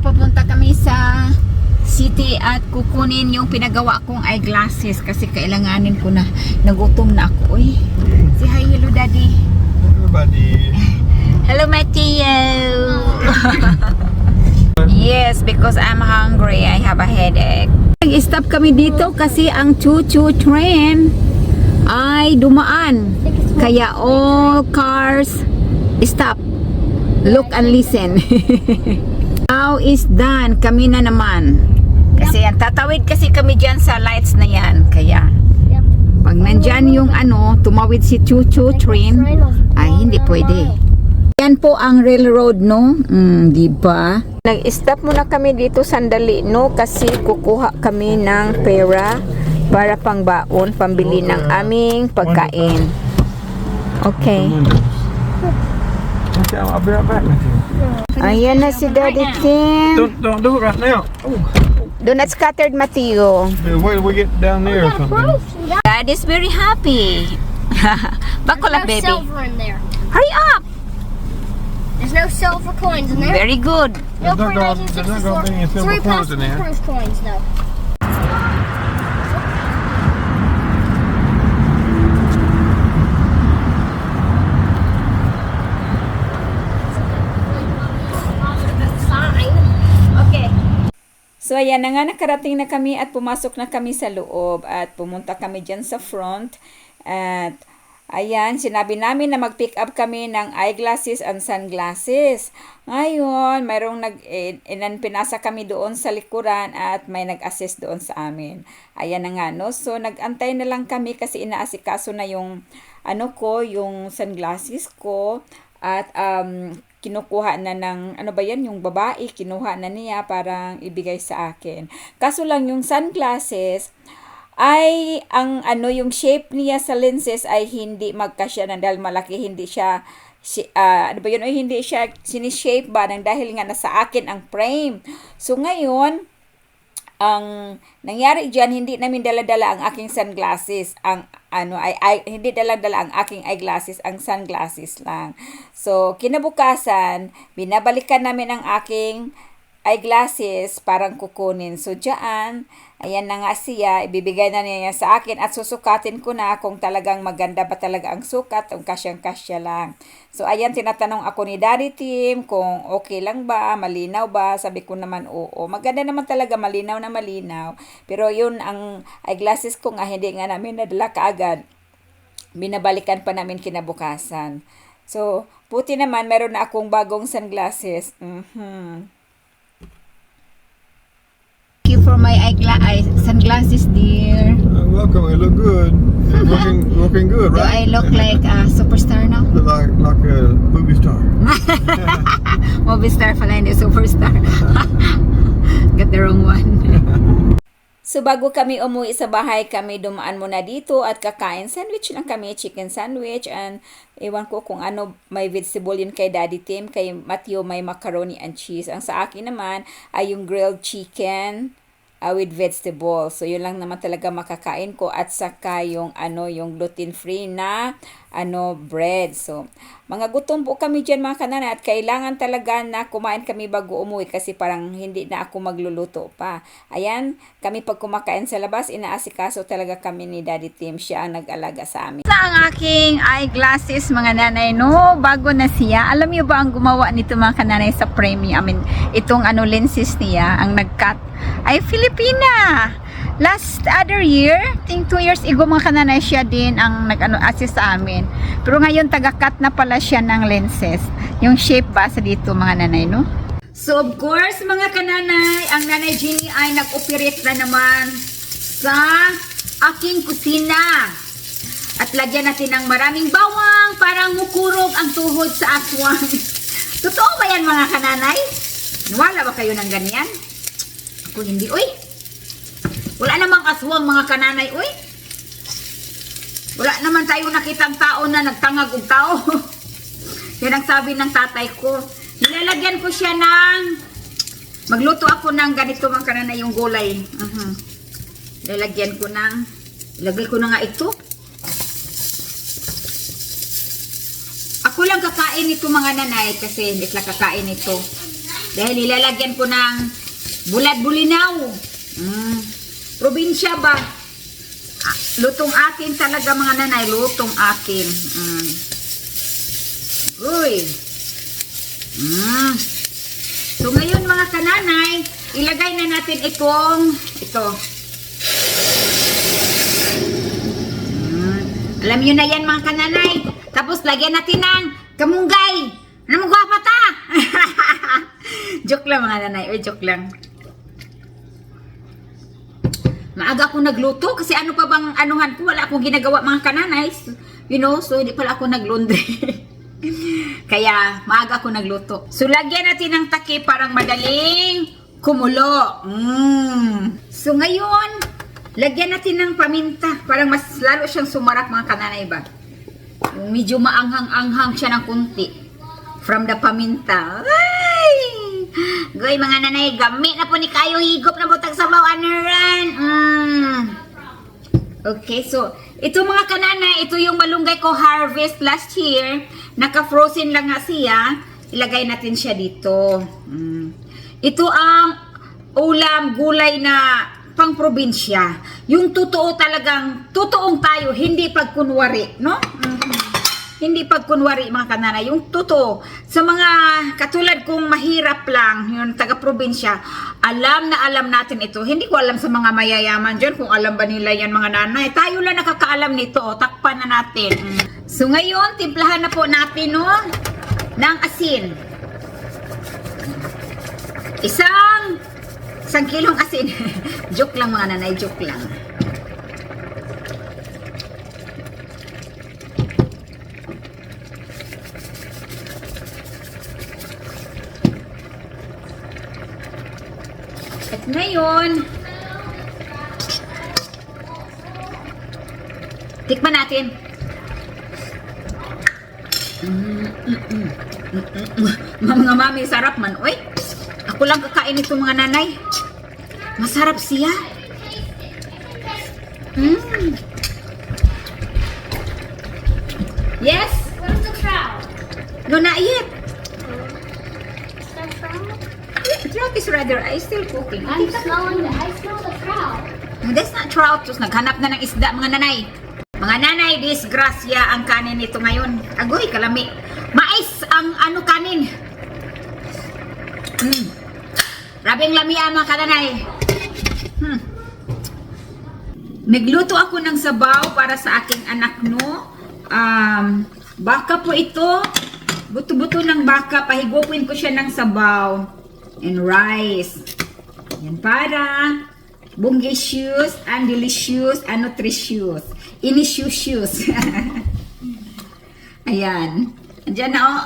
pupunta kami sa city at kukunin yung pinagawa kong eyeglasses kasi kailanganin ko na. Nagutom na ako. Uy, say hi, hello daddy. Hello buddy. Hello Mateo. Yes, because I'm hungry. I have a headache. Nag-stop kami dito kasi ang choo-choo train ay dumaan. Kaya all cars stop. Look and listen. Now is done. Kami na naman. Kasi yan, tatawid kasi kami dyan sa lights na yan. Kaya, pag nandyan yung tumawid si choo-choo train, ay hindi pwede. Yan po ang railroad, no? Diba? Nag-stop muna kami dito sandali, no? Kasi kukuha kami ng pera para pang baon, pambili ng aming pagkain. Okay. Okay, I'll be right back with you. Ayan na si Daddy Tim. Don't do it right now. Oh. Do not scattered, Mateo. Wait till we get down there or something. Dad is very happy. Buckle up, baby. Silver in there. Hurry up. There's no silver coins in there. Very good. No There's not gonna be any silver coins in there. Cruise coins, though. Okay. So ayan na nga, nakarating na kami at pumasok na kami sa loob at pumunta kami dyan sa front at ayan, sinabi namin na mag-pick up kami ng eyeglasses and sunglasses. Ngayon, mayroong pinasa kami doon sa likuran at may nag-assist doon sa amin. Ayan na nga, no? So, nag-antay na lang kami kasi inaasikaso na yung yung sunglasses ko at kinukuha na ng, yung babae, kinuha na niya parang ibigay sa akin. Kaso lang yung sunglasses, ay yung shape niya sa lenses ay hindi magkasya na dahil malaki, hindi siya hindi siya sinishape ba nang dahil nga nasa akin ang frame. So ngayon, ang nangyari diyan, hindi namin dala-dala ang aking sunglasses. Hindi dala-dala ang aking eyeglasses, ang sunglasses lang. So kinabukasan, binabalikan namin ang aking eyeglasses parang kukunin. So diyan, ayan na nga siya, ibibigay na niya sa akin at susukatin ko na kung talagang maganda ba talaga ang sukat, kung kasyang-kasya lang. So ayan, tinatanong ako ni Daddy Tim kung okay lang ba, malinaw ba, sabi ko naman oo. Maganda naman talaga, malinaw na malinaw. Pero yun, ang eyeglasses ko nga, hindi nga namin nadala kaagad. Binabalikan pa namin kinabukasan. So, buti naman, meron na akong bagong sunglasses. Thank you for my sunglasses, dear. Welcome. It look good. It's looking good, Do right? I look like a superstar now? Look like a movie star. Movie star pala, hindi superstar. Got the wrong one. So bago kami umuwi sa bahay, kami dumaan muna dito at kakain. Sandwich lang kami, chicken sandwich, and ewan ko kung may vegetable yun kay Daddy Tim, kay Matthew may macaroni and cheese. Ang sa akin naman ay yung grilled chicken with vegetable. So yun lang naman talaga makakain ko at saka yung yung gluten-free na bread. So mga gutom po kami diyan mga kanana at kailangan talaga na kumain kami bago umuwi kasi parang hindi na ako magluluto pa. Ayan, kami pag kumakain sa labas, inaasikaso talaga kami ni Daddy Tim, siya ang nag-alaga sa amin. Sa ang aking eyeglasses mga nanay, no, bago na siya. Alam niyo ba ang gumawa nito mga kananay sa frame? Itong lenses niya, ang nag-cut ay Filipina. Last other year, think 2 years ago mga kananay, siya din ang assist sa amin. Pero ngayon taga-cut na pala siya ng lenses. Yung shape ba sa dito mga nanay, no? So of course mga kananay, ang Nanay Jenny ay nag-operate na naman sa aking kusina. At lagyan natin ng maraming bawang para mukurog ang tuhod sa aswang. Totoo ba yan mga kananay? Wala ba kayo ng ganyan? Ako hindi, uy. Wala namang aswang mga kananay, uy. Wala naman tayo nakitang tao na nagtangag og tao. Yan ang sabi ng tatay ko. Nilalagyan ko siya ng, magluto ako ng ganito mga kananay, yung gulay. Nilalagyan ko ng, ilagay ko na nga ito. Ako lang kakain ito mga nanay kasi hindi sila kakain ito. Dahil ilalagyan ko ng bulad-bulinaw. Probinsya ba? Lutong akin talaga mga nanay. Lutong akin. Uy. So ngayon mga kananay, ilagay na natin ito. Alam nyo na yan mga kananay. Tapos lagyan natin ng kamunggay. Ano mo gwapa ta? Joke lang mga nanay. Joke lang. Maaga ako nagluto kasi ano pa bang anuhan ko, wala akong ginagawa mga kananay. You know, so hindi pala ako naglaundry. Kaya maaga ako nagluto. So lagyan natin ng takip parang madaling kumulo. So ngayon, lagyan natin ng paminta. Parang mas lalo siyang sumarap mga kananay ba? Medyo maanghang-anghang siya ng kunti. From the paminta. Ay! Goy mga nanay, gamit na po ni kayo higop na butang sabaw anaran. Okay, so ito mga kananay, ito yung malunggay ko harvest last year. Naka-frozen lang nga siya. Ilagay natin siya dito. Ito ang ulam, gulay na pang probinsya. Yung totoo talagang, totoong tayo, hindi pagkunwari, no? Hindi pagkunwari mga kananay, yung totoo. Sa mga katulad kong mahirap lang, yung taga-probinsya, alam na alam natin ito. Hindi ko alam sa mga mayayaman dyan kung alam ba nila yan mga nanay. Tayo lang nakakaalam nito, takpan na natin. So ngayon, timplahan na po natin no, ng asin. Isang kilong asin. Joke lang mga nanay, joke lang. At ngayon, tikman natin. Mga mami, sarap man. Uy, ako lang kakain ito mga nanay. Masarap siya. Yes? Where's the trout? No, not yet. Is that trout? Trout is rather, I still cooking. I smell the trout. That's not trout. Tapos naghanap na ng isda mga nanay. Mga nanay, disgrasya ang kanin nito ngayon. Agoy, kalami. Mais ang ano kanin. Rabing lamia mga kananay. Nagluto ako ng sabaw para sa aking anak no. Baka po ito. Buto-buto ng baka. Pahigupin ko siya ng sabaw. And rice. Yan para bongacious and delicious and nutritious. Initious. Ayan. Andiyan na oh.